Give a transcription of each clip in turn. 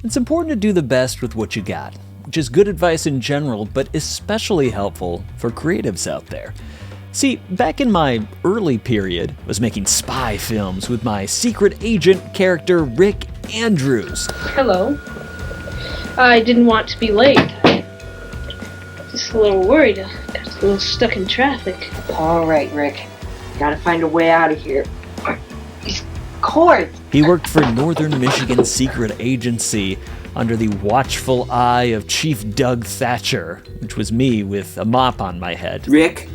It's important to do the best with what you got, which is good advice in general, but especially helpful for creatives out there. See, back in my early period, I was making spy films with my secret agent character Rick Andrews. Hello. I didn't want to be late. Just a little worried. Got a little stuck in traffic. All right, Rick. Gotta find a way out of here. These cords. He worked for Northern Michigan's secret agency under the watchful eye of Chief Doug Thatcher, which was me with a mop on my head. Rick,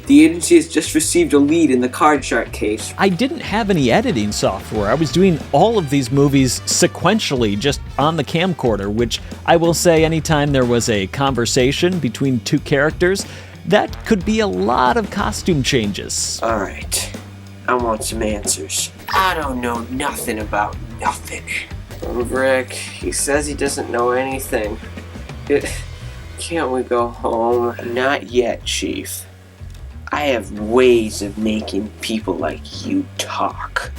the agency has just received a lead in the card shark case. I didn't have any editing software. I was doing all of these movies sequentially, just on the camcorder, which I will say anytime there was a conversation between two characters, that could be a lot of costume changes. All right, I want some answers. I don't know nothing about nothing. Rick, he says he doesn't know anything. Can't we go home? Not yet, Chief. I have ways of making people like you talk.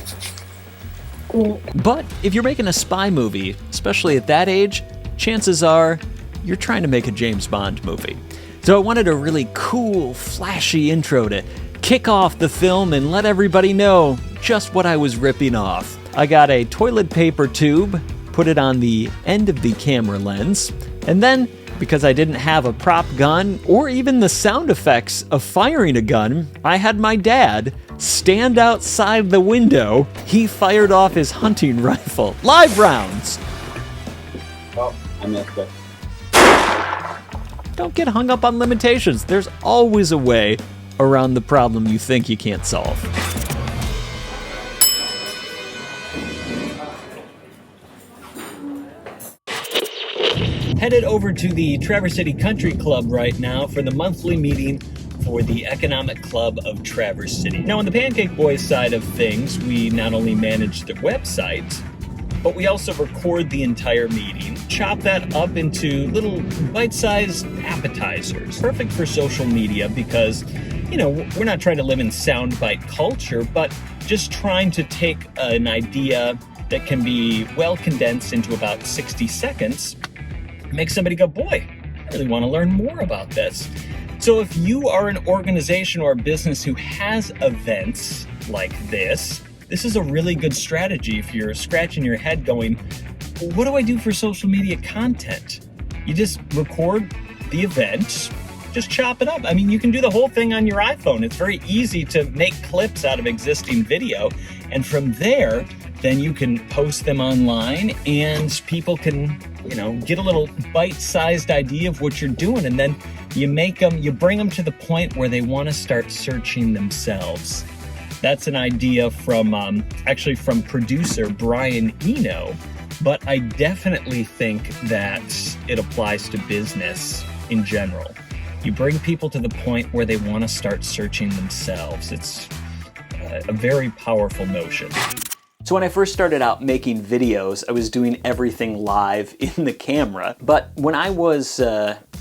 But if you're making a spy movie, especially at that age, chances are you're trying to make a James Bond movie. So I wanted a really cool, flashy intro to kick off the film and let everybody know just what I was ripping off. I got a toilet paper tube, put it on the end of the camera lens, and then, because I didn't have a prop gun or even the sound effects of firing a gun, I had my dad stand outside the window. He fired off his hunting rifle. Live rounds! Oh, I missed it. Don't get hung up on limitations. There's always a way around the problem you think you can't solve. Headed over to the Traverse City Country Club right now for the monthly meeting for the Economic Club of Traverse City. Now, on the Pancake Boys side of things, we not only manage the website, but we also record the entire meeting, chop that up into little bite-sized appetizers. Perfect for social media because, we're not trying to live in soundbite culture, but just trying to take an idea that can be well condensed into about 60 seconds, make somebody go, boy, I really want to learn more about this. So if you are an organization or a business who has events like this is a really good strategy if you're scratching your head going, what do I do for social media content? You just record the event, just chop it up. I mean, you can do the whole thing on your iPhone. It's very easy to make clips out of existing video. And from there, then you can post them online and people can, get a little bite-sized idea of what you're doing. And then you bring them to the point where they want to start searching themselves. That's an idea from producer Brian Eno, but I definitely think that it applies to business in general. You bring people to the point where they want to start searching themselves. It's a very powerful notion. So when I first started out making videos, I was doing everything live in the camera. But when I was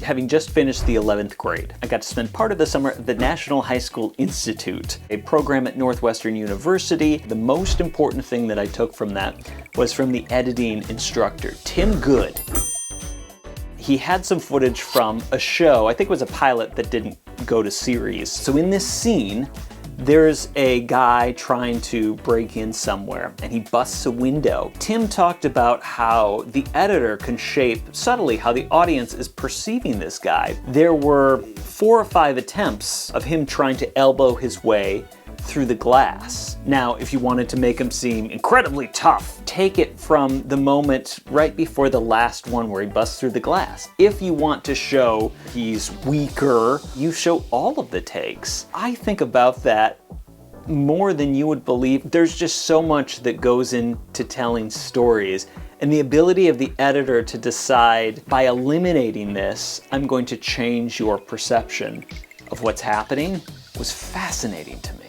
having just finished the 11th grade, I got to spend part of the summer at the National High School Institute, a program at Northwestern University. The most important thing that I took from that was from the editing instructor, Tim Good. He had some footage from a show, I think it was a pilot that didn't go to series. So in this scene, there's a guy trying to break in somewhere and he busts a window. Tim talked about how the editor can shape subtly how the audience is perceiving this guy. There were 4 or 5 attempts of him trying to elbow his way through the glass. Now, if you wanted to make him seem incredibly tough, take it from the moment right before the last one where he busts through the glass. If you want to show he's weaker, you show all of the takes. I think about that more than you would believe. There's just so much that goes into telling stories, and the ability of the editor to decide, by eliminating this, I'm going to change your perception of what's happening, was fascinating to me.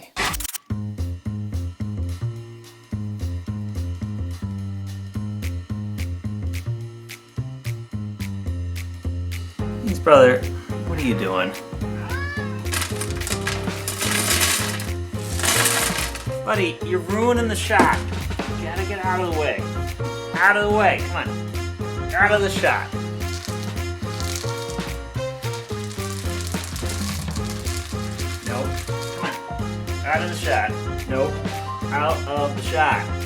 Brother, what are you doing? Buddy, you're ruining the shot. You gotta get out of the way. Out of the way, come on. Out of the shot. Nope. Come on. Out of the shot. Nope. Out of the shot.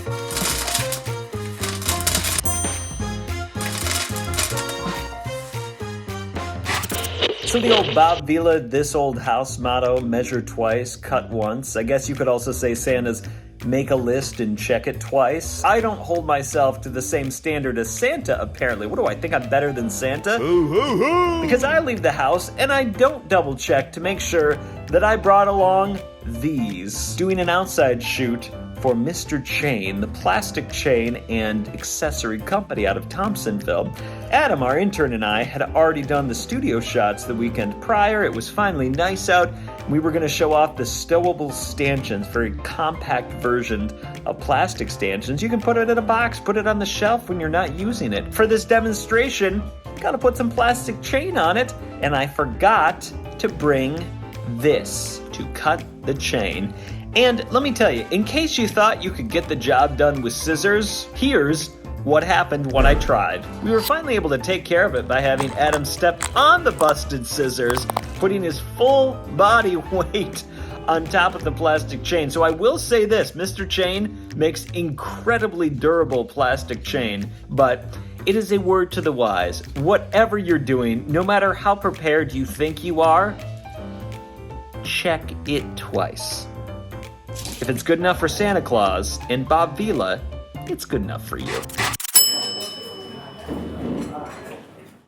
So the old Bob Vila, this old house motto, measure twice, cut once. I guess you could also say Santa's make a list and check it twice. I don't hold myself to the same standard as Santa, apparently. What do I think I'm better than Santa? Because I leave the house and I don't double check to make sure that I brought along these. Doing an outside shoot for Mr. Chain, the plastic chain and accessory company out of Thompsonville. Adam, our intern, and I had already done the studio shots the weekend prior. It was finally nice out. We were going to show off the stowable stanchions, very compact version of plastic stanchions. You can put it in a box, put it on the shelf when you're not using it. For this demonstration, gotta put some plastic chain on it, and I forgot to bring this to cut the chain. And let me tell you, in case you thought you could get the job done with scissors, here's what happened when I tried. We were finally able to take care of it by having Adam step on the busted scissors, putting his full body weight on top of the plastic chain. So I will say this, Mr. Chain makes incredibly durable plastic chain, but it is a word to the wise. Whatever you're doing, no matter how prepared you think you are, check it twice. If it's good enough for Santa Claus and Bob Vila, it's good enough for you.